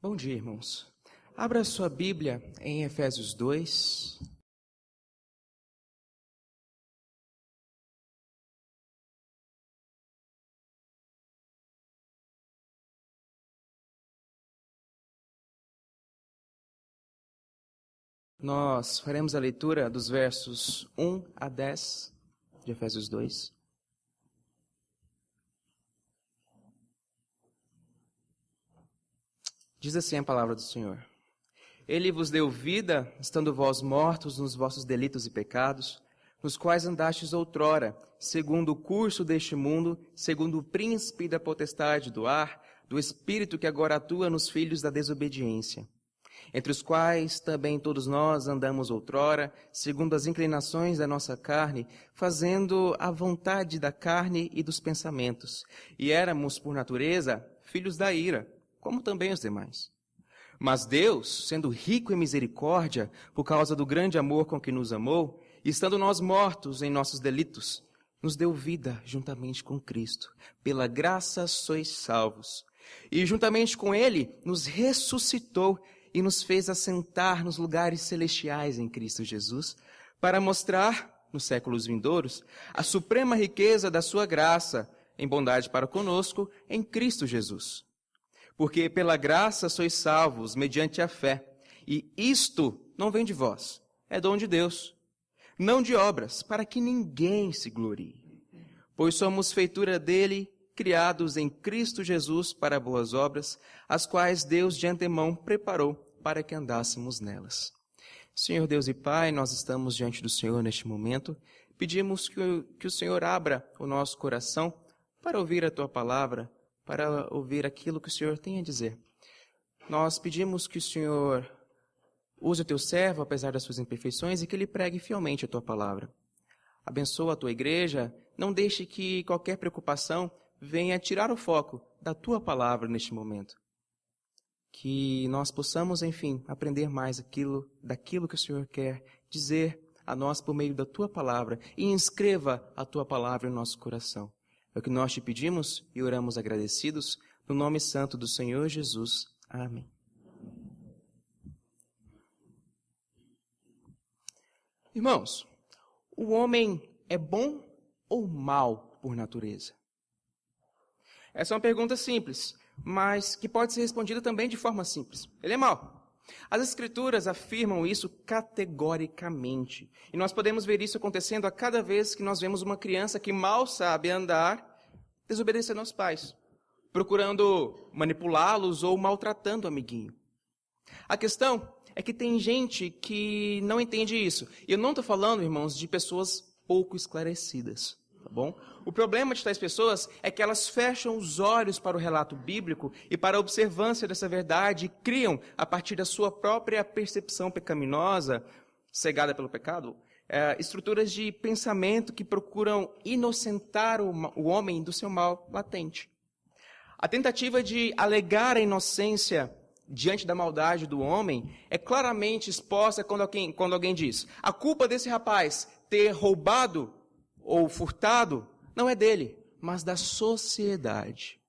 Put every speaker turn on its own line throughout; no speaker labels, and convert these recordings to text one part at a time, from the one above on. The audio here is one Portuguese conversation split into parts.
Bom dia, irmãos. Abra sua Bíblia em Efésios 2. Nós faremos a leitura dos versos 1 a 10 de Efésios 2. Diz assim a palavra do Senhor. Ele vos deu vida, estando vós mortos nos vossos delitos e pecados, nos quais andastes outrora, segundo o curso deste mundo, segundo o príncipe da potestade do ar, do espírito que agora atua nos filhos da desobediência, entre os quais também todos nós andamos outrora, segundo as inclinações da nossa carne, fazendo a vontade da carne e dos pensamentos, e éramos, por natureza, filhos da ira, como também os demais. Mas Deus, sendo rico em misericórdia, por causa do grande amor com que nos amou, e estando nós mortos em nossos delitos, nos deu vida juntamente com Cristo. Pela graça sois salvos. E juntamente com Ele nos ressuscitou e nos fez assentar nos lugares celestiais em Cristo Jesus, para mostrar, nos séculos vindouros, a suprema riqueza da sua graça, em bondade para conosco, em Cristo Jesus. Porque pela graça sois salvos, mediante a fé. E isto não vem de vós, é dom de Deus. Não de obras, para que ninguém se glorie. Pois somos feitura dele, criados em Cristo Jesus para boas obras, as quais Deus de antemão preparou para que andássemos nelas. Senhor Deus e Pai, nós estamos diante do Senhor neste momento. Pedimos que o Senhor abra o nosso coração para ouvir a Tua palavra, para ouvir aquilo que o Senhor tem a dizer. Nós pedimos que o Senhor use o Teu servo, apesar das suas imperfeições, e que Ele pregue fielmente a Tua palavra. Abençoa a Tua igreja, não deixe que qualquer preocupação venha tirar o foco da Tua palavra neste momento. Que nós possamos, enfim, aprender mais daquilo que o Senhor quer dizer a nós por meio da Tua palavra, e inscreva a Tua palavra em nosso coração. É o que nós te pedimos e oramos agradecidos, no nome santo do Senhor Jesus. Amém. Irmãos, o homem é bom ou mau por natureza? Essa é uma pergunta simples, mas que pode ser respondida também de forma simples. Ele é mau. As Escrituras afirmam isso categoricamente. E nós podemos ver isso acontecendo a cada vez que nós vemos uma criança que mal sabe andar, desobedecendo aos pais, procurando manipulá-los ou maltratando o amiguinho. A questão é que tem gente que não entende isso. E eu não estou falando, irmãos, de pessoas pouco esclarecidas. Tá bom? O problema de tais pessoas é que elas fecham os olhos para o relato bíblico e para a observância dessa verdade e criam, a partir da sua própria percepção pecaminosa, cegada pelo pecado, estruturas de pensamento que procuram inocentar o homem do seu mal latente. A tentativa de alegar a inocência diante da maldade do homem é claramente exposta quando alguém diz: a culpa desse rapaz ter roubado ou furtado, não é dele, mas da sociedade.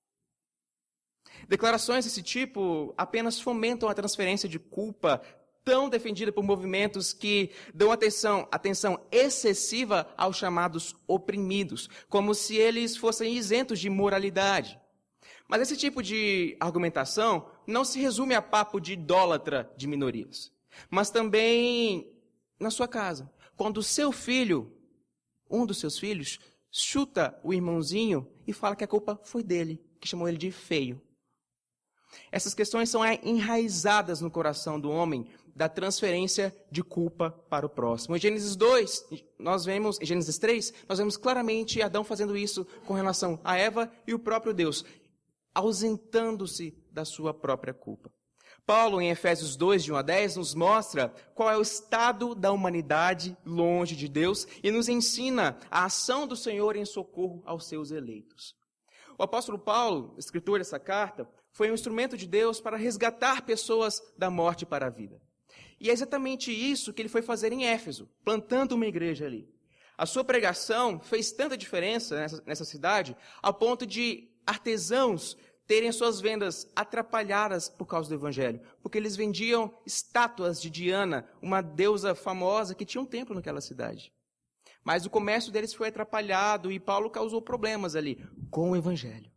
Declarações desse tipo apenas fomentam a transferência de culpa tão defendida por movimentos que dão atenção excessiva aos chamados oprimidos, como se eles fossem isentos de moralidade. Mas esse tipo de argumentação não se resume a papo de idólatra de minorias, mas também na sua casa. Quando o seu filho, um dos seus filhos, chuta o irmãozinho e fala que a culpa foi dele, que chamou ele de feio. Essas questões são enraizadas no coração do homem da transferência de culpa para o próximo. Em Gênesis 3, nós vemos claramente Adão fazendo isso com relação a Eva e o próprio Deus, ausentando-se da sua própria culpa. Paulo, em Efésios 2, de 1 a 10, nos mostra qual é o estado da humanidade longe de Deus e nos ensina a ação do Senhor em socorro aos seus eleitos. O apóstolo Paulo, escritor dessa carta, foi um instrumento de Deus para resgatar pessoas da morte para a vida. E é exatamente isso que ele foi fazer em Éfeso, plantando uma igreja ali. A sua pregação fez tanta diferença nessa cidade, ao ponto de artesãos terem suas vendas atrapalhadas por causa do evangelho, porque eles vendiam estátuas de Diana, uma deusa famosa que tinha um templo naquela cidade. Mas o comércio deles foi atrapalhado e Paulo causou problemas ali com o evangelho.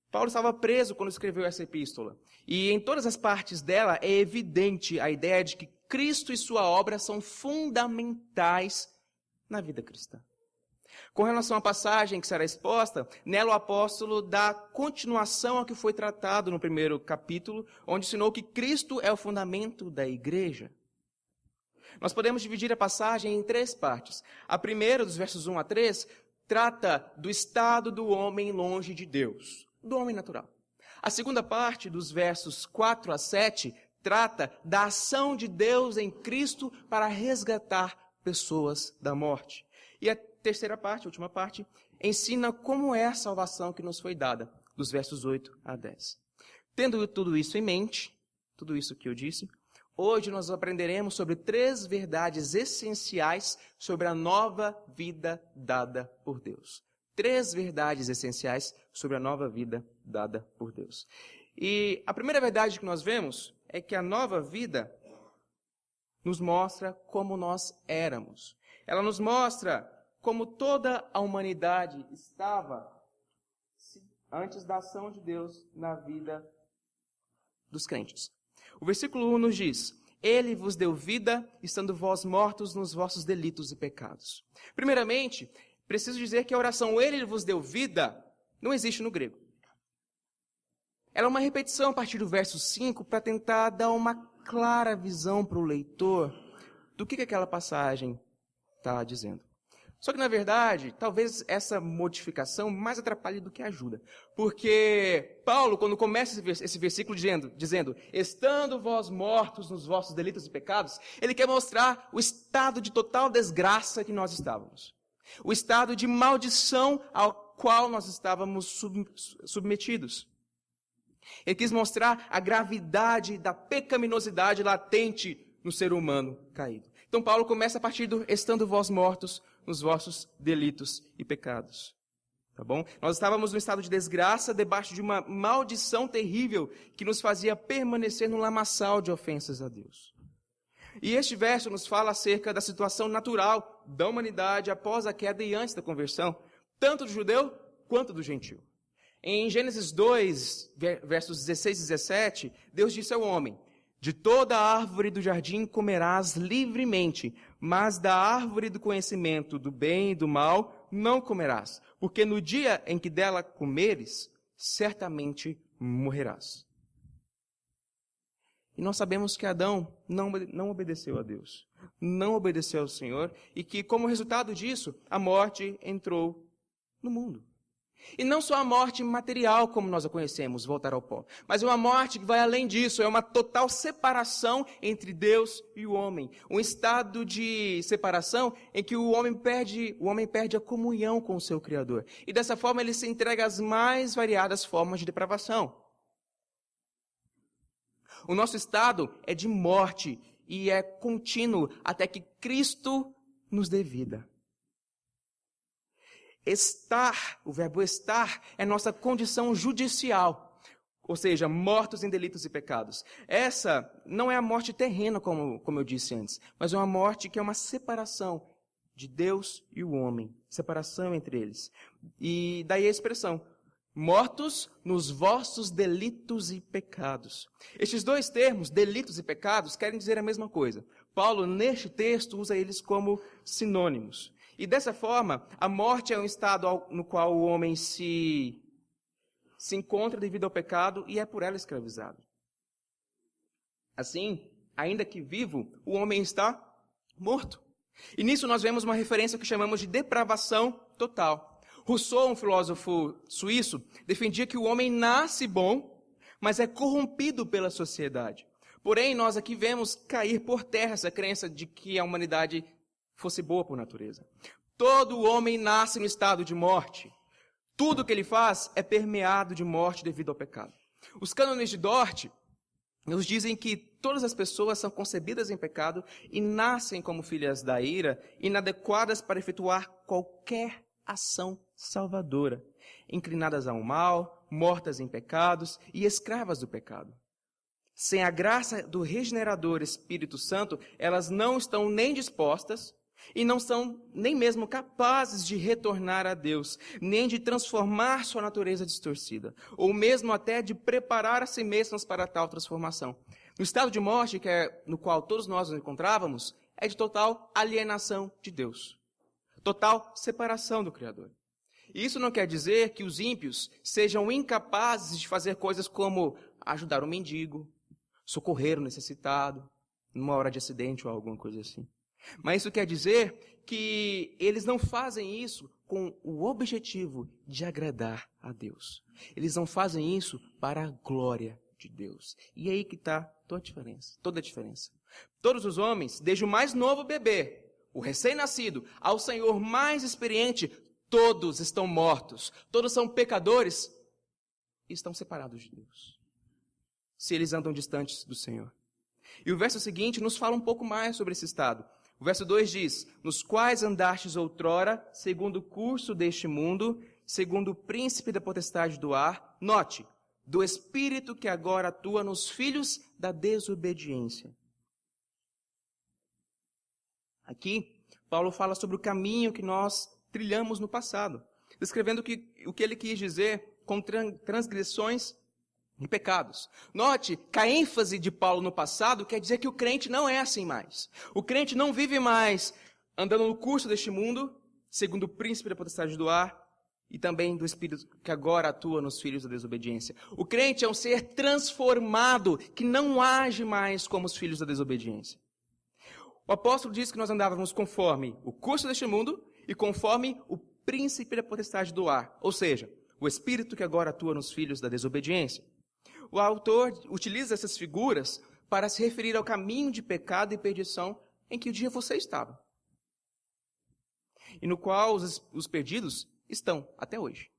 Paulo estava preso quando escreveu essa epístola. E em todas as partes dela é evidente a ideia de que Cristo e sua obra são fundamentais na vida cristã. Com relação à passagem que será exposta, nela o apóstolo dá continuação ao que foi tratado no primeiro capítulo, onde ensinou que Cristo é o fundamento da igreja. Nós podemos dividir a passagem em 3 partes. A primeira, dos versos 1 a 3, trata do estado do homem longe de Deus, do homem natural. A segunda parte, dos versos 4 a 7, trata da ação de Deus em Cristo para resgatar pessoas da morte. E a terceira parte, a última parte, ensina como é a salvação que nos foi dada, dos versos 8 a 10. Tendo tudo isso em mente, tudo isso que eu disse, hoje nós aprenderemos sobre 3 verdades essenciais sobre a nova vida dada por Deus. 3 verdades essenciais sobre a nova vida dada por Deus. E a primeira verdade que nós vemos é que a nova vida nos mostra como nós éramos. Ela nos mostra como toda a humanidade estava antes da ação de Deus na vida dos crentes. O versículo 1 nos diz: Ele vos deu vida, estando vós mortos nos vossos delitos e pecados. Primeiramente, preciso dizer que a oração Ele vos deu vida não existe no grego. Ela é uma repetição a partir do verso 5 para tentar dar uma clara visão para o leitor do que aquela passagem está dizendo. Só que, na verdade, talvez essa modificação mais atrapalhe do que ajuda. Porque Paulo, quando começa esse versículo dizendo, estando vós mortos nos vossos delitos e pecados, ele quer mostrar o estado de total desgraça que nós estávamos. O estado de maldição ao qual nós estávamos submetidos. Ele quis mostrar a gravidade da pecaminosidade latente no ser humano caído. Então Paulo começa a partir do estando vós mortos nos vossos delitos e pecados. Tá bom? Nós estávamos no estado de desgraça, debaixo de uma maldição terrível que nos fazia permanecer no lamaçal de ofensas a Deus. E este verso nos fala acerca da situação natural da humanidade após a queda e antes da conversão, tanto do judeu quanto do gentio. Em Gênesis 2, versos 16 e 17, Deus disse ao homem: de toda árvore do jardim comerás livremente, mas da árvore do conhecimento do bem e do mal não comerás, porque no dia em que dela comeres, certamente morrerás. E nós sabemos que Adão não obedeceu a Deus, não obedeceu ao Senhor, e que como resultado disso, a morte entrou no mundo. E não só a morte material como nós a conhecemos, voltar ao pó, mas uma morte que vai além disso, é uma total separação entre Deus e o homem. Um estado de separação em que o homem perde a comunhão com o seu Criador. E dessa forma ele se entrega às mais variadas formas de depravação. O nosso estado é de morte e é contínuo até que Cristo nos dê vida. Estar, o verbo estar, é nossa condição judicial, ou seja, mortos em delitos e pecados. Essa não é a morte terrena, como eu disse antes, mas é uma morte que é uma separação de Deus e o homem, separação entre eles. E daí a expressão, mortos nos vossos delitos e pecados. Estes 2 termos, delitos e pecados, querem dizer a mesma coisa. Paulo, neste texto, usa eles como sinônimos. E dessa forma, a morte é um estado no qual o homem se encontra devido ao pecado e é por ela escravizado. Assim, ainda que vivo, o homem está morto. E nisso nós vemos uma referência que chamamos de depravação total. Rousseau, um filósofo suíço, defendia que o homem nasce bom, mas é corrompido pela sociedade. Porém, nós aqui vemos cair por terra essa crença de que a humanidade fosse boa por natureza. Todo homem nasce no estado de morte. Tudo que ele faz é permeado de morte devido ao pecado. Os cânones de Dort nos dizem que todas as pessoas são concebidas em pecado e nascem como filhas da ira, inadequadas para efetuar qualquer ação salvadora, inclinadas ao mal, mortas em pecados e escravas do pecado. Sem a graça do regenerador Espírito Santo, elas não estão nem dispostas e não são nem mesmo capazes de retornar a Deus, nem de transformar sua natureza distorcida, ou mesmo até de preparar a si mesmas para tal transformação. No estado de morte no qual todos nós nos encontrávamos, é de total alienação de Deus, total separação do Criador. E isso não quer dizer que os ímpios sejam incapazes de fazer coisas como ajudar um mendigo, socorrer o necessitado, numa hora de acidente ou alguma coisa assim. Mas isso quer dizer que eles não fazem isso com o objetivo de agradar a Deus. Eles não fazem isso para a glória de Deus. E é aí que está toda a diferença. Todos os homens, desde o mais novo bebê, o recém-nascido, ao senhor mais experiente, todos estão mortos, todos são pecadores e estão separados de Deus, se eles andam distantes do Senhor. E o verso seguinte nos fala um pouco mais sobre esse estado. O verso 2 diz: nos quais andastes outrora, segundo o curso deste mundo, segundo o príncipe da potestade do ar, note, do espírito que agora atua nos filhos da desobediência. Aqui, Paulo fala sobre o caminho que nós trilhamos no passado, descrevendo o que ele quis dizer com transgressões e pecados. Note que a ênfase de Paulo no passado quer dizer que o crente não é assim mais. O crente não vive mais andando no curso deste mundo, segundo o príncipe da potestade do ar, e também do Espírito que agora atua nos filhos da desobediência. O crente é um ser transformado, que não age mais como os filhos da desobediência. O apóstolo diz que nós andávamos conforme o curso deste mundo e conforme o príncipe da potestade do ar, ou seja, o Espírito que agora atua nos filhos da desobediência. O autor utiliza essas figuras para se referir ao caminho de pecado e perdição em que o dia você estava, e no qual os perdidos estão até hoje.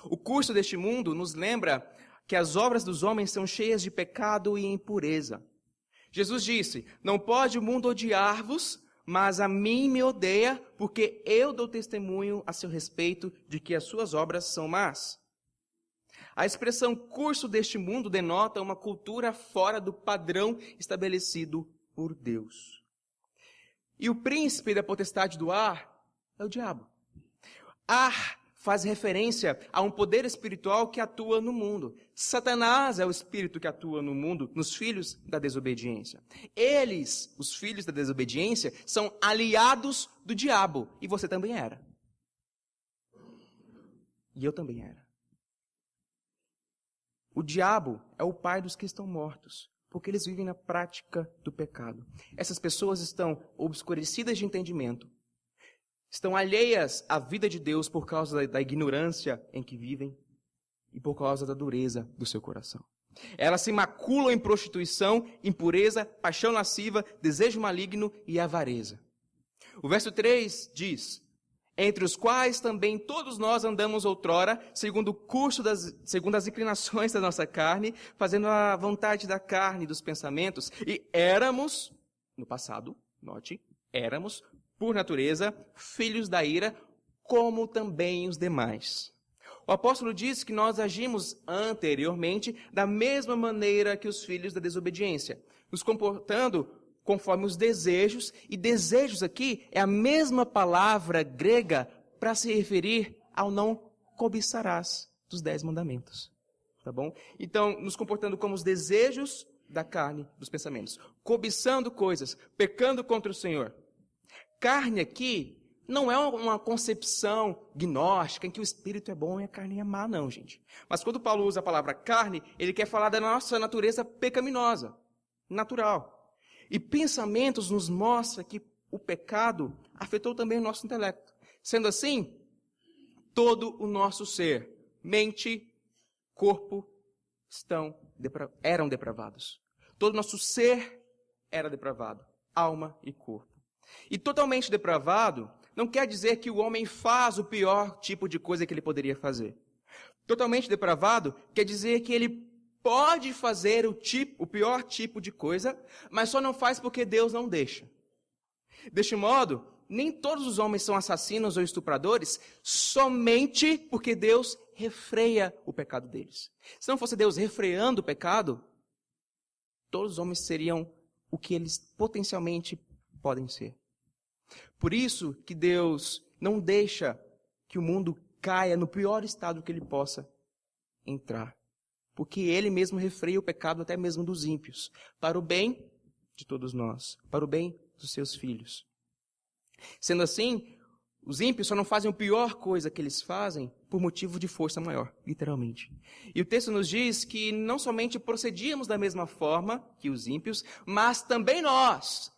O curso deste mundo nos lembra que as obras dos homens são cheias de pecado e impureza. Jesus disse: não pode o mundo odiar-vos, mas a mim me odeia, porque eu dou testemunho a seu respeito de que as suas obras são más. A expressão curso deste mundo denota uma cultura fora do padrão estabelecido por Deus. E o príncipe da potestade do ar é o diabo. Ar faz referência a um poder espiritual que atua no mundo. Satanás é o espírito que atua no mundo, nos filhos da desobediência. Eles, os filhos da desobediência, são aliados do diabo. E você também era. E eu também era. O diabo é o pai dos que estão mortos, porque eles vivem na prática do pecado. Essas pessoas estão obscurecidas de entendimento, estão alheias à vida de Deus por causa da ignorância em que vivem e por causa da dureza do seu coração. Elas se maculam em prostituição, impureza, paixão lasciva, desejo maligno e avareza. O verso 3 diz: entre os quais também todos nós andamos outrora, segundo as inclinações da nossa carne, fazendo a vontade da carne e dos pensamentos, e éramos, no passado, note, éramos, por natureza, filhos da ira, como também os demais. O apóstolo diz que nós agimos anteriormente da mesma maneira que os filhos da desobediência, nos comportando conforme os desejos, e desejos aqui é a mesma palavra grega para se referir ao não cobiçarás dos 10 mandamentos. Tá bom? Então, nos comportando como os desejos da carne, dos pensamentos, cobiçando coisas, pecando contra o Senhor. Carne aqui não é uma concepção gnóstica em que o espírito é bom e a carne é má, não, gente. Mas quando Paulo usa a palavra carne, ele quer falar da nossa natureza pecaminosa, natural. E pensamentos nos mostra que o pecado afetou também o nosso intelecto. Sendo assim, todo o nosso ser, mente, corpo, eram depravados. Todo o nosso ser era depravado, alma e corpo. E totalmente depravado não quer dizer que o homem faz o pior tipo de coisa que ele poderia fazer. Totalmente depravado quer dizer que ele pode fazer o pior tipo de coisa, mas só não faz porque Deus não deixa. Deste modo, nem todos os homens são assassinos ou estupradores somente porque Deus refreia o pecado deles. Se não fosse Deus refreando o pecado, todos os homens seriam o que eles potencialmente podem ser. Por isso que Deus não deixa que o mundo caia no pior estado que ele possa entrar. Porque ele mesmo refreia o pecado até mesmo dos ímpios, para o bem de todos nós, para o bem dos seus filhos. Sendo assim, os ímpios só não fazem a pior coisa que eles fazem por motivo de força maior, literalmente. E o texto nos diz que não somente procedíamos da mesma forma que os ímpios, mas também nós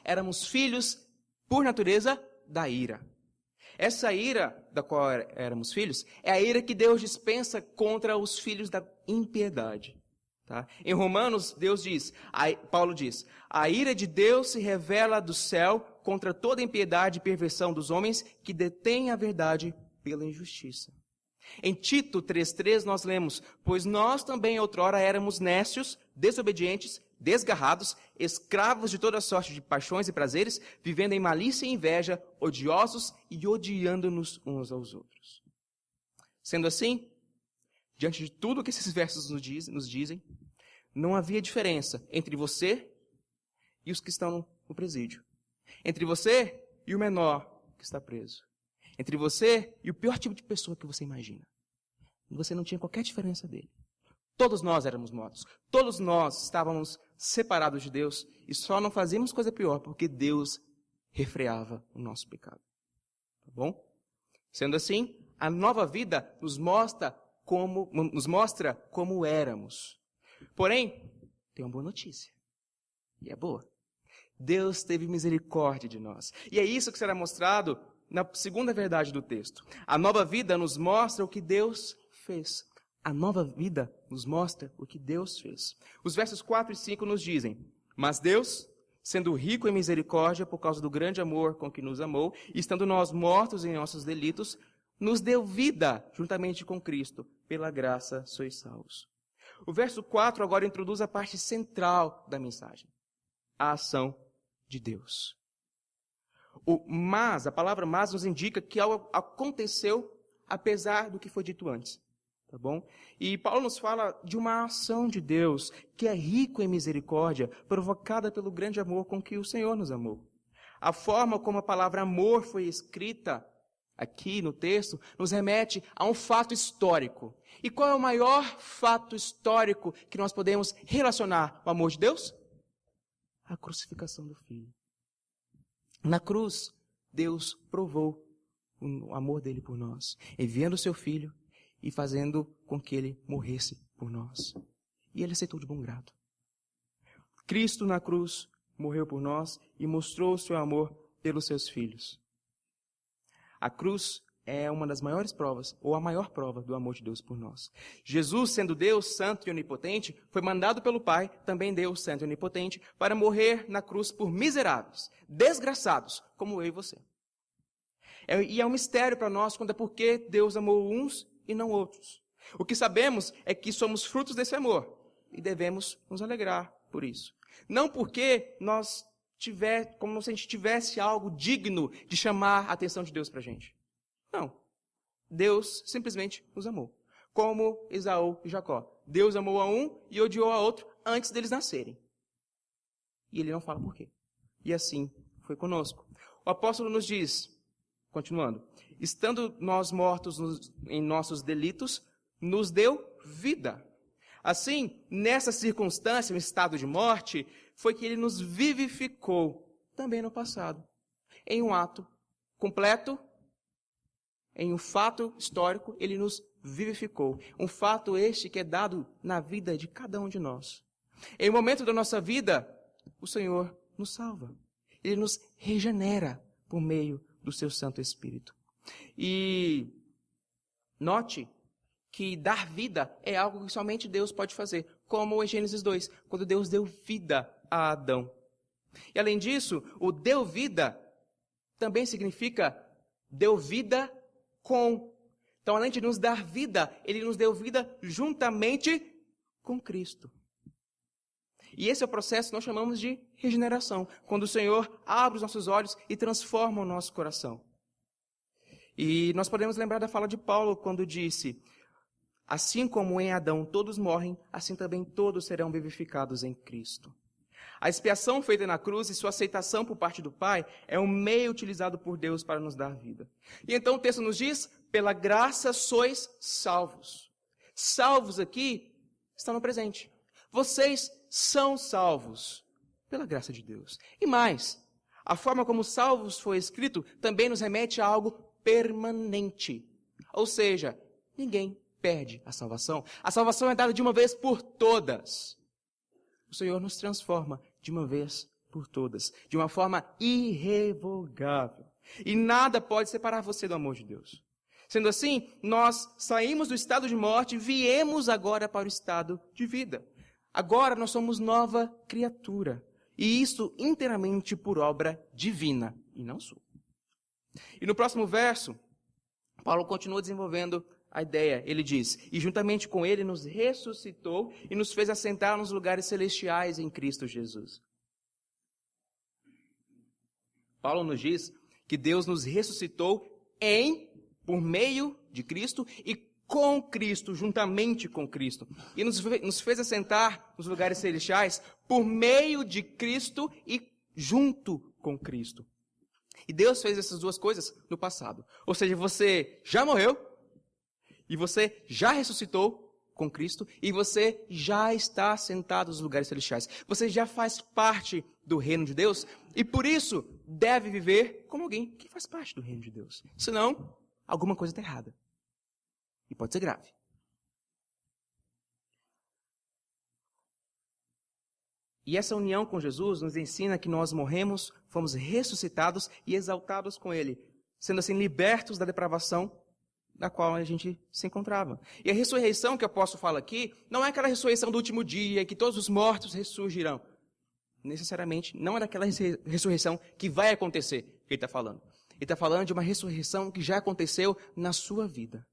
éramos filhos, por natureza, da ira. Essa ira da qual éramos filhos é a ira que Deus dispensa contra os filhos da impiedade. Tá? Em Romanos, Paulo diz, a ira de Deus se revela do céu contra toda impiedade e perversão dos homens que detêm a verdade pela injustiça. Em Tito 3,3 nós lemos, pois nós também outrora éramos nécios, desobedientes, desgarrados, escravos de toda sorte de paixões e prazeres, vivendo em malícia e inveja, odiosos e odiando-nos uns aos outros. Sendo assim, diante de tudo que esses versos nos dizem, não havia diferença entre você e os que estão no presídio. Entre você e o menor que está preso. Entre você e o pior tipo de pessoa que você imagina. Você não tinha qualquer diferença dele. Todos nós éramos mortos. Todos nós estávamos separados de Deus e só não fazíamos coisa pior porque Deus refreava o nosso pecado. Tá bom? Sendo assim, a nova vida nos mostra como éramos. Porém, tem uma boa notícia. E é boa. Deus teve misericórdia de nós. E é isso que será mostrado na segunda verdade do texto. A nova vida nos mostra o que Deus fez. A nova vida nos mostra o que Deus fez. Os versos 4 e 5 nos dizem, mas Deus, sendo rico em misericórdia por causa do grande amor com que nos amou, e estando nós mortos em nossos delitos, nos deu vida juntamente com Cristo. Pela graça sois salvos. O verso 4 agora introduz a parte central da mensagem. A ação de Deus. A palavra mas nos indica que algo aconteceu apesar do que foi dito antes. Tá bom? E Paulo nos fala de uma ação de Deus que é rico em misericórdia, provocada pelo grande amor com que o Senhor nos amou. A forma como a palavra amor foi escrita aqui no texto nos remete a um fato histórico. E qual é o maior fato histórico que nós podemos relacionar ao amor de Deus? A crucificação do Filho. Na cruz, Deus provou o amor dele por nós, enviando o seu Filho e fazendo com que ele morresse por nós. E ele aceitou de bom grado. Cristo na cruz morreu por nós e mostrou o seu amor pelos seus filhos. A cruz é uma das maiores provas, ou a maior prova do amor de Deus por nós. Jesus, sendo Deus santo e onipotente, foi mandado pelo Pai, também Deus santo e onipotente, para morrer na cruz por miseráveis, desgraçados, como eu e você. E é um mistério para nós quando é porque Deus amou uns e não outros. O que sabemos é que somos frutos desse amor e devemos nos alegrar por isso. Não porque como se a gente tivesse algo digno de chamar a atenção de Deus para a gente. Não. Deus simplesmente nos amou. Como Esaú e Jacó. Deus amou a um e odiou a outro antes deles nascerem. E ele não fala por quê. E assim foi conosco. O apóstolo nos diz, continuando, estando nós mortos em nossos delitos, nos deu vida. Assim, nessa circunstância, um estado de morte, foi que ele nos vivificou também no passado. Em um ato completo, em um fato histórico, ele nos vivificou. Um fato este que é dado na vida de cada um de nós. Em um momento da nossa vida, o Senhor nos salva. Ele nos regenera por meio do seu Santo Espírito. E note que dar vida é algo que somente Deus pode fazer, como em Gênesis 2, quando Deus deu vida a Adão. E além disso, o deu vida também significa deu vida com. Então, além de nos dar vida, ele nos deu vida juntamente com Cristo. E esse é o processo que nós chamamos de regeneração, quando o Senhor abre os nossos olhos e transforma o nosso coração. E nós podemos lembrar da fala de Paulo quando disse: assim como em Adão todos morrem, assim também todos serão vivificados em Cristo. A expiação feita na cruz e sua aceitação por parte do Pai é um meio utilizado por Deus para nos dar vida. E então o texto nos diz: pela graça sois salvos. Salvos aqui está no presente. Vocês são salvos pela graça de Deus. E mais, a forma como salvos foi escrito também nos remete a algo permanente. Ou seja, ninguém perde a salvação. A salvação é dada de uma vez por todas. O Senhor nos transforma de uma vez por todas, de uma forma irrevogável. E nada pode separar você do amor de Deus. Sendo assim, nós saímos do estado de morte e viemos agora para o estado de vida. Agora nós somos nova criatura. E isso inteiramente por obra divina, e não sua. E no próximo verso, Paulo continua desenvolvendo a ideia. Ele diz: e juntamente com ele nos ressuscitou e nos fez assentar nos lugares celestiais em Cristo Jesus. Paulo nos diz que Deus nos ressuscitou por meio de Cristo e com Cristo, juntamente com Cristo. E nos fez assentar nos lugares celestiais por meio de Cristo e junto com Cristo. E Deus fez essas duas coisas no passado. Ou seja, você já morreu, e você já ressuscitou com Cristo, e você já está sentado nos lugares celestiais. Você já faz parte do reino de Deus, e por isso deve viver como alguém que faz parte do reino de Deus. Senão, alguma coisa está errada. E pode ser grave. E essa união com Jesus nos ensina que nós morremos, fomos ressuscitados e exaltados com Ele, sendo assim libertos da depravação da qual a gente se encontrava. E a ressurreição que o apóstolo fala aqui não é aquela ressurreição do último dia, que todos os mortos ressurgirão. Necessariamente, não é daquela ressurreição que vai acontecer que ele está falando. Ele está falando de uma ressurreição que já aconteceu na sua vida.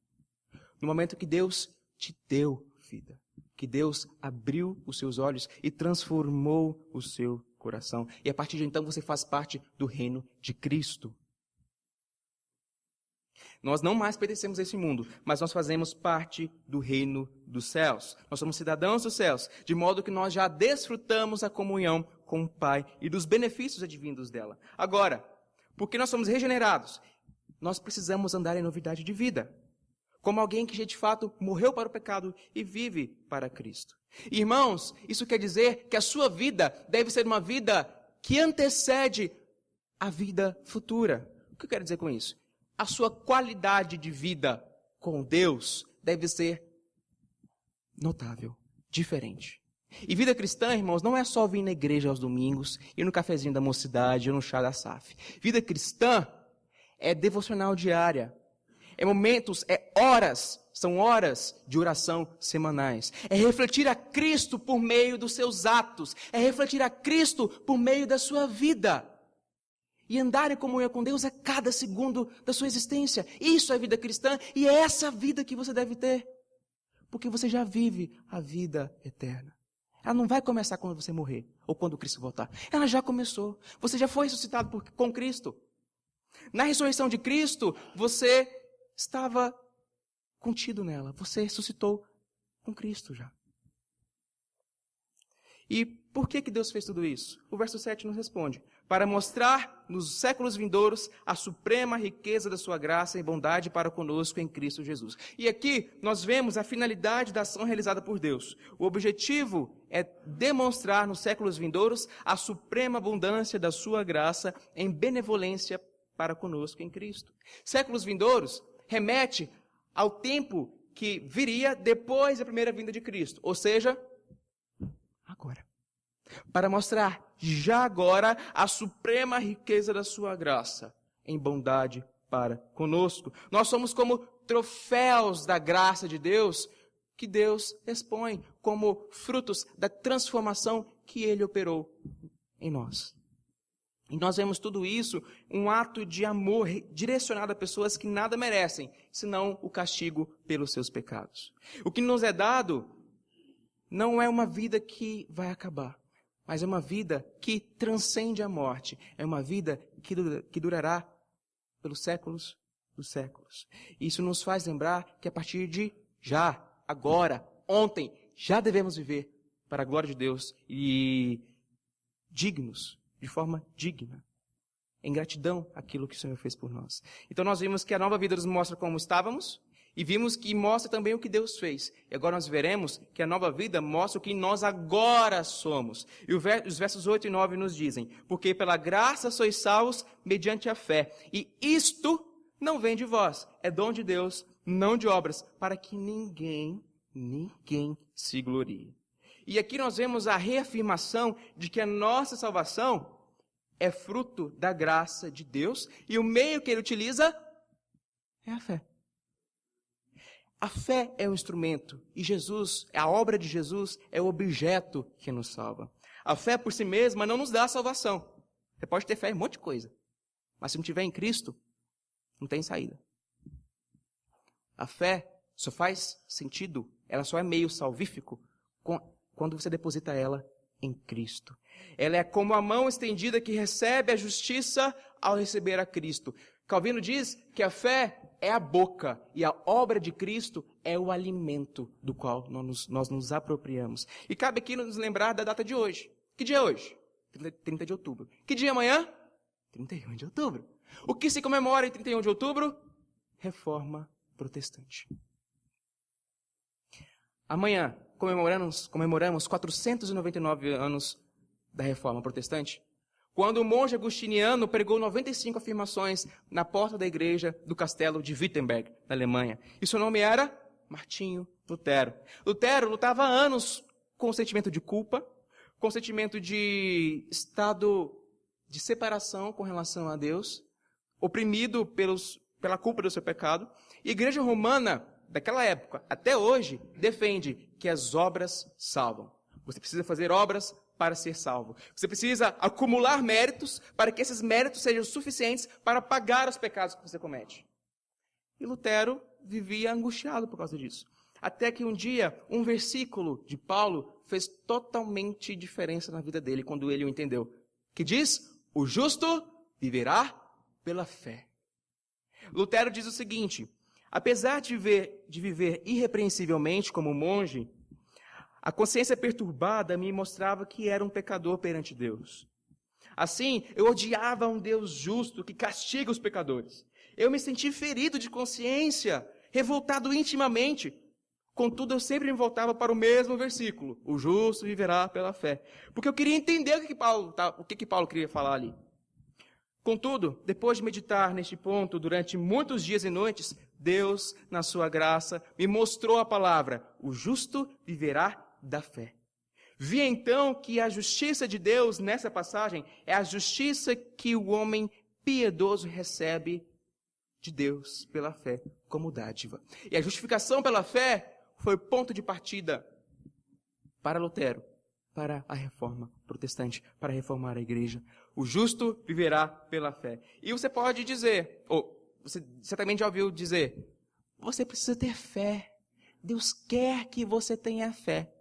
No momento que Deus te deu vida. Que Deus abriu os seus olhos e transformou o seu coração. E a partir de então você faz parte do reino de Cristo. Nós não mais pertencemos a esse mundo, mas nós fazemos parte do reino dos céus. Nós somos cidadãos dos céus, de modo que nós já desfrutamos a comunhão com o Pai e dos benefícios advindos dela. Agora, porque nós somos regenerados, nós precisamos andar em novidade de vida. Como alguém que de fato morreu para o pecado e vive para Cristo. Irmãos, isso quer dizer que a sua vida deve ser uma vida que antecede a vida futura. O que eu quero dizer com isso? A sua qualidade de vida com Deus deve ser notável, diferente. E vida cristã, irmãos, não é só vir na igreja aos domingos, ir no cafezinho da mocidade ou no chá da SAF. Vida cristã é devocional diária. É momentos, é horas, são horas de oração semanais. É refletir a Cristo por meio dos seus atos. É refletir a Cristo por meio da sua vida. E andar em comunhão com Deus a cada segundo da sua existência. Isso é vida cristã e é essa vida que você deve ter. Porque você já vive a vida eterna. Ela não vai começar quando você morrer ou quando Cristo voltar. Ela já começou. Você já foi ressuscitado com Cristo. Na ressurreição de Cristo, você estava contido nela. Você ressuscitou com Cristo já. E por que Deus fez tudo isso? O verso 7 nos responde: para mostrar nos séculos vindouros a suprema riqueza da sua graça e bondade para conosco em Cristo Jesus. E aqui nós vemos a finalidade da ação realizada por Deus. O objetivo é demonstrar nos séculos vindouros a suprema abundância da sua graça em benevolência para conosco em Cristo. Séculos vindouros remete ao tempo que viria depois da primeira vinda de Cristo, ou seja, agora. Para mostrar já agora a suprema riqueza da sua graça em bondade para conosco. Nós somos como troféus da graça de Deus que Deus expõe como frutos da transformação que Ele operou em nós. E nós vemos tudo isso, um ato de amor direcionado a pessoas que nada merecem, senão o castigo pelos seus pecados. O que nos é dado não é uma vida que vai acabar, mas é uma vida que transcende a morte. É uma vida que durará pelos séculos dos séculos. Isso nos faz lembrar que a partir de já, agora, ontem, já devemos viver para a glória de Deus e dignos, de forma digna, em gratidão àquilo que o Senhor fez por nós. Então nós vimos que a nova vida nos mostra como estávamos e vimos que mostra também o que Deus fez. E agora nós veremos que a nova vida mostra o que nós agora somos. E os versos 8 e 9 nos dizem: porque pela graça sois salvos mediante a fé. E isto não vem de vós, é dom de Deus, não de obras, para que ninguém se glorie. E aqui nós vemos a reafirmação de que a nossa salvação é fruto da graça de Deus e o meio que Ele utiliza é a fé. A fé é o instrumento e Jesus, a obra de Jesus, é o objeto que nos salva. A fé por si mesma não nos dá a salvação. Você pode ter fé em um monte de coisa, mas se não tiver em Cristo, não tem saída. A fé só faz sentido, ela só é meio salvífico quando você deposita ela em Cristo. Ela é como a mão estendida que recebe a justiça ao receber a Cristo. Calvino diz que a fé é a boca e a obra de Cristo é o alimento do qual nós nos apropriamos. E cabe aqui nos lembrar da data de hoje. Que dia é hoje? 30 de outubro. Que dia é amanhã? 31 de outubro. O que se comemora em 31 de outubro? Reforma protestante. Amanhã comemoramos 499 anos da Reforma Protestante, quando o monge agustiniano pregou 95 afirmações na porta da igreja do castelo de Wittenberg, na Alemanha. E seu nome era Martinho Lutero. Lutero lutava há anos com o sentimento de culpa, com o sentimento de estado de separação com relação a Deus, oprimido pela culpa do seu pecado. E a igreja romana, daquela época até hoje, defende que as obras salvam. Você precisa fazer obras para ser salvo. Você precisa acumular méritos para que esses méritos sejam suficientes para pagar os pecados que você comete. E Lutero vivia angustiado por causa disso. Até que um dia, um versículo de Paulo fez totalmente diferença na vida dele, quando ele o entendeu. Que diz: o justo viverá pela fé. Lutero diz o seguinte: apesar de viver irrepreensivelmente como monge, a consciência perturbada me mostrava que era um pecador perante Deus. Assim, eu odiava um Deus justo que castiga os pecadores. Eu me senti ferido de consciência, revoltado intimamente. Contudo, eu sempre me voltava para o mesmo versículo: o justo viverá pela fé. Porque eu queria entender o que Paulo queria falar ali. Contudo, depois de meditar neste ponto durante muitos dias e noites, Deus, na sua graça, me mostrou a palavra: o justo viverá da fé. Vi então que a justiça de Deus nessa passagem é a justiça que o homem piedoso recebe de Deus pela fé como dádiva. E a justificação pela fé foi ponto de partida para Lutero, para a reforma protestante, para reformar a igreja. O justo viverá pela fé. E você pode dizer, ou você certamente já ouviu dizer: você precisa ter fé. Deus quer que você tenha fé.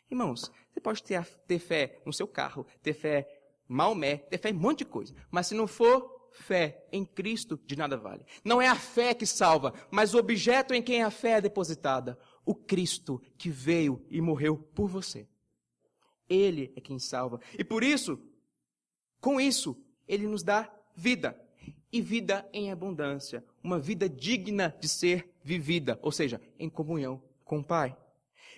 Irmãos, você pode ter fé no seu carro, ter fé em Maomé, ter fé em um monte de coisa. Mas se não for fé em Cristo, de nada vale. Não é a fé que salva, mas o objeto em quem a fé é depositada. O Cristo que veio e morreu por você. Ele é quem salva. E por isso, com isso, Ele nos dá vida. E vida em abundância. Uma vida digna de ser vivida. Ou seja, em comunhão com o Pai.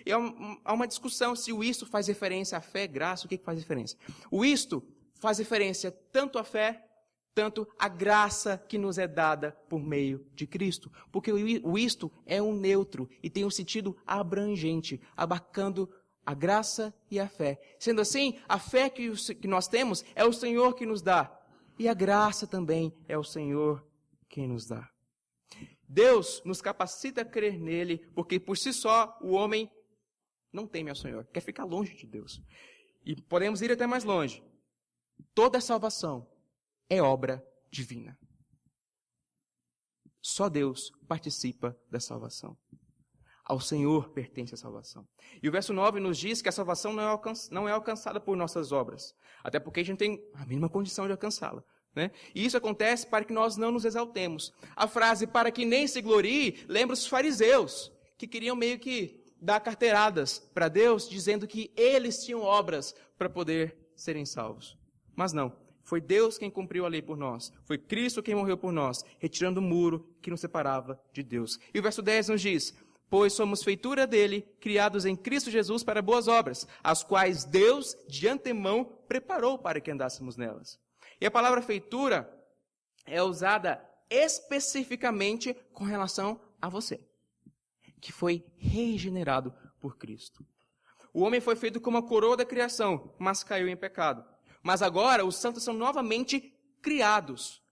E há uma discussão se o isto faz referência à fé, graça, o que faz referência? O isto faz referência tanto à fé, tanto à graça que nos é dada por meio de Cristo. Porque o isto é um neutro e tem um sentido abrangente, abarcando a graça e a fé. Sendo assim, a fé que nós temos é o Senhor que nos dá. E a graça também é o Senhor quem nos dá. Deus nos capacita a crer nele, porque por si só o homem não teme ao Senhor, quer ficar longe de Deus. E podemos ir até mais longe. Toda salvação é obra divina. Só Deus participa da salvação. Ao Senhor pertence a salvação. E o verso 9 nos diz que a salvação não é alcançada por nossas obras. Até porque a gente tem a mínima condição de alcançá-la. né? E isso acontece para que nós não nos exaltemos. A frase para que nem se glorie lembra os fariseus, que queriam meio que dar carteiradas para Deus, dizendo que eles tinham obras para poder serem salvos. Mas não, foi Deus quem cumpriu a lei por nós. Foi Cristo quem morreu por nós, retirando o muro que nos separava de Deus. E o verso 10 nos diz: pois somos feitura dele, criados em Cristo Jesus para boas obras, as quais Deus de antemão preparou para que andássemos nelas. E a palavra feitura é usada especificamente com relação a você, que foi regenerado por Cristo. O homem foi feito como a coroa da criação, mas caiu em pecado. Mas agora os santos são novamente criados.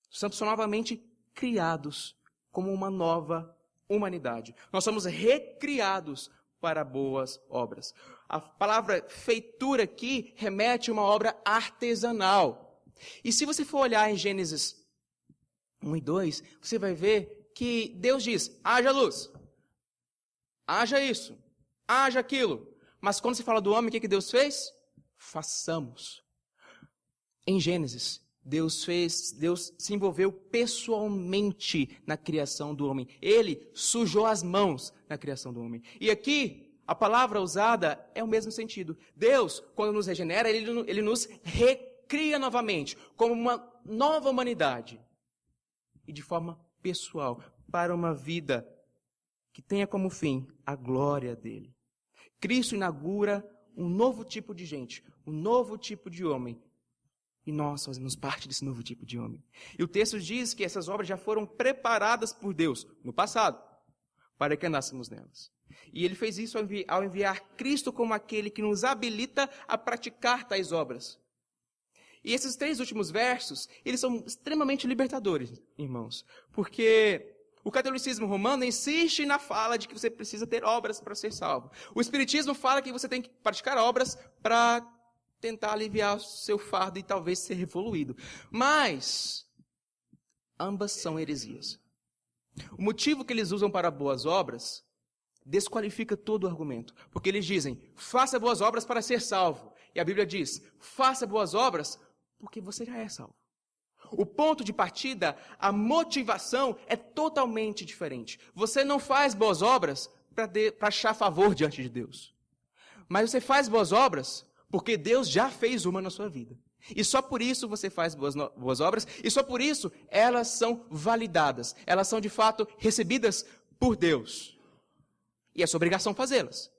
Os santos são novamente criados como uma nova humanidade. Nós somos recriados para boas obras. A palavra feitura aqui remete a uma obra artesanal. E se você for olhar em Gênesis 1 e 2, você vai ver que Deus diz: haja luz, haja isso, haja aquilo. Mas quando se fala do homem, o que Deus fez? Façamos. Em Gênesis, Deus se envolveu pessoalmente na criação do homem. Ele sujou as mãos na criação do homem. E aqui, a palavra usada é o mesmo sentido. Deus, quando nos regenera, ele nos recria novamente, como uma nova humanidade. E de forma pessoal, para uma vida que tenha como fim a glória dele. Cristo inaugura um novo tipo de gente, um novo tipo de homem. E nós fazemos parte desse novo tipo de homem. E o texto diz que essas obras já foram preparadas por Deus no passado, para que andássemos nelas. E ele fez isso ao enviar Cristo como aquele que nos habilita a praticar tais obras. E esses 3 últimos versos, eles são extremamente libertadores, irmãos. Porque o catolicismo romano insiste na fala de que você precisa ter obras para ser salvo. O espiritismo fala que você tem que praticar obras para tentar aliviar o seu fardo e talvez ser evoluído. Mas ambas são heresias. O motivo que eles usam para boas obras desqualifica todo o argumento. Porque eles dizem: faça boas obras para ser salvo. E a Bíblia diz: faça boas obras porque você já é salvo. O ponto de partida, a motivação é totalmente diferente. Você não faz boas obras para achar favor diante de Deus. Mas você faz boas obras porque Deus já fez uma na sua vida. E só por isso você faz boas obras, e só por isso elas são validadas. Elas são de fato recebidas por Deus. E é sua obrigação fazê-las.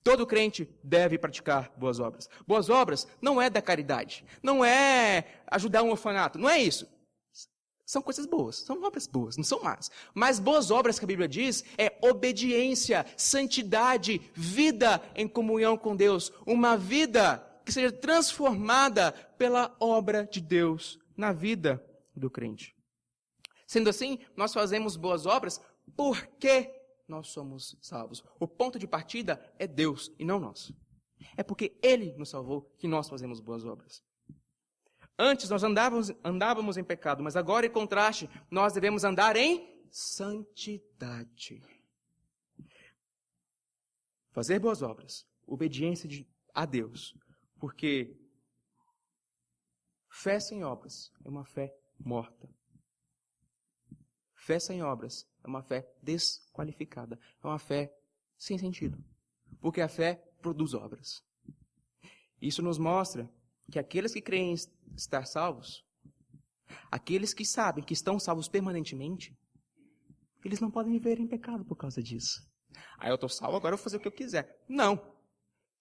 Todo crente deve praticar boas obras. Boas obras não é da caridade, não é ajudar um orfanato, não é isso. São coisas boas, são obras boas, não são más. Mas boas obras que a Bíblia diz é obediência, santidade, vida em comunhão com Deus. Uma vida que seja transformada pela obra de Deus na vida do crente. Sendo assim, nós fazemos boas obras porque nós somos salvos. O ponto de partida é Deus e não nós. É porque Ele nos salvou que nós fazemos boas obras. Antes nós andávamos em pecado, mas agora, em contraste, nós devemos andar em santidade. Fazer boas obras, obediência a Deus, porque fé sem obras é uma fé morta. Fé sem obras é uma fé desqualificada, é uma fé sem sentido, porque a fé produz obras. Isso nos mostra que aqueles que creem estar salvos, aqueles que sabem que estão salvos permanentemente, eles não podem viver em pecado por causa disso. Eu estou salvo, agora eu vou fazer o que eu quiser. Não.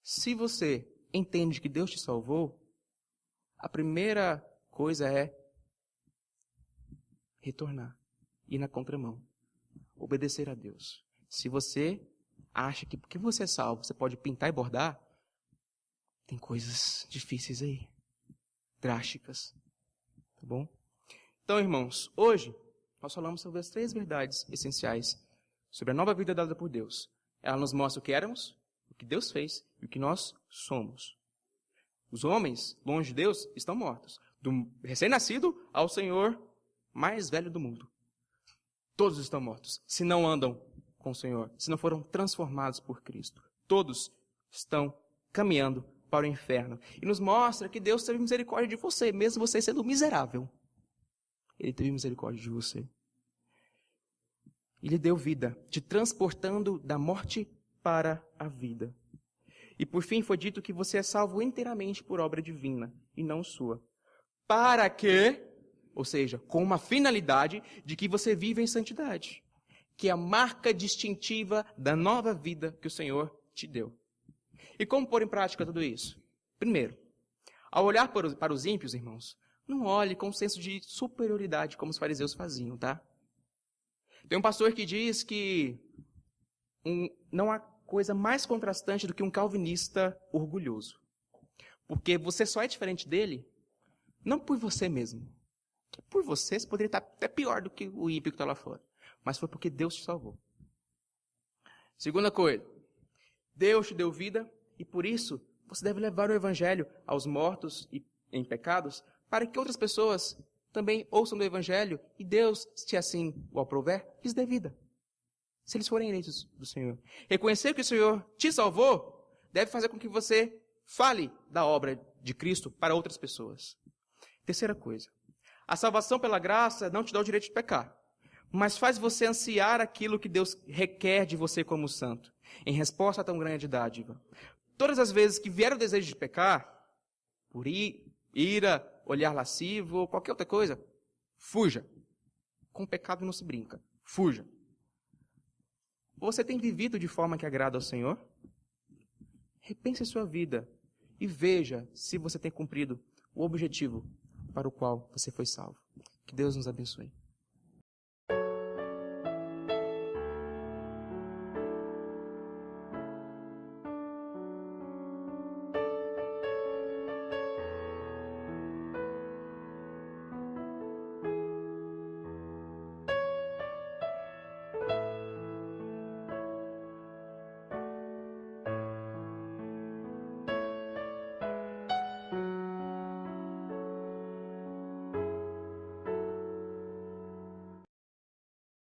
Se você entende que Deus te salvou, a primeira coisa é retornar, ir na contramão, obedecer a Deus. Se você acha que porque você é salvo, você pode pintar e bordar, tem coisas difíceis aí, drásticas, tá bom? Então, irmãos, hoje nós falamos sobre as 3 verdades essenciais sobre a nova vida dada por Deus. Ela nos mostra o que éramos, o que Deus fez e o que nós somos. Os homens, longe de Deus, estão mortos. Do recém-nascido ao Senhor mais velho do mundo. Todos estão mortos, se não andam com o Senhor, se não foram transformados por Cristo. Todos estão caminhando para o inferno. E nos mostra que Deus teve misericórdia de você, mesmo você sendo miserável. Ele teve misericórdia de você. E lhe deu vida, te transportando da morte para a vida. E por fim foi dito que você é salvo inteiramente por obra divina, e não sua. Para que, ou seja, com uma finalidade de que você viva em santidade, que é a marca distintiva da nova vida que o Senhor te deu. E como pôr em prática tudo isso? Primeiro, ao olhar para os ímpios, irmãos, não olhe com um senso de superioridade como os fariseus faziam, tá? Tem um pastor que diz que não há coisa mais contrastante do que um calvinista orgulhoso. Porque você só é diferente dele, não por você mesmo. Por você poderia estar até pior do que o ímpio que está lá fora. Mas foi porque Deus te salvou. Segunda coisa, Deus te deu vida e por isso você deve levar o evangelho aos mortos e em pecados para que outras pessoas também ouçam do evangelho e Deus, se assim o aprover, lhes dê vida. Se eles forem eleitos do Senhor. Reconhecer que o Senhor te salvou deve fazer com que você fale da obra de Cristo para outras pessoas. Terceira coisa, a salvação pela graça não te dá o direito de pecar, mas faz você ansiar aquilo que Deus requer de você como santo, em resposta a tão grande dádiva. Todas as vezes que vier o desejo de pecar, por ira, olhar lascivo ou qualquer outra coisa, fuja. Com o pecado não se brinca. Fuja. Você tem vivido de forma que agrada ao Senhor? Repense a sua vida e veja se você tem cumprido o objetivo para o qual você foi salvo. Que Deus nos abençoe.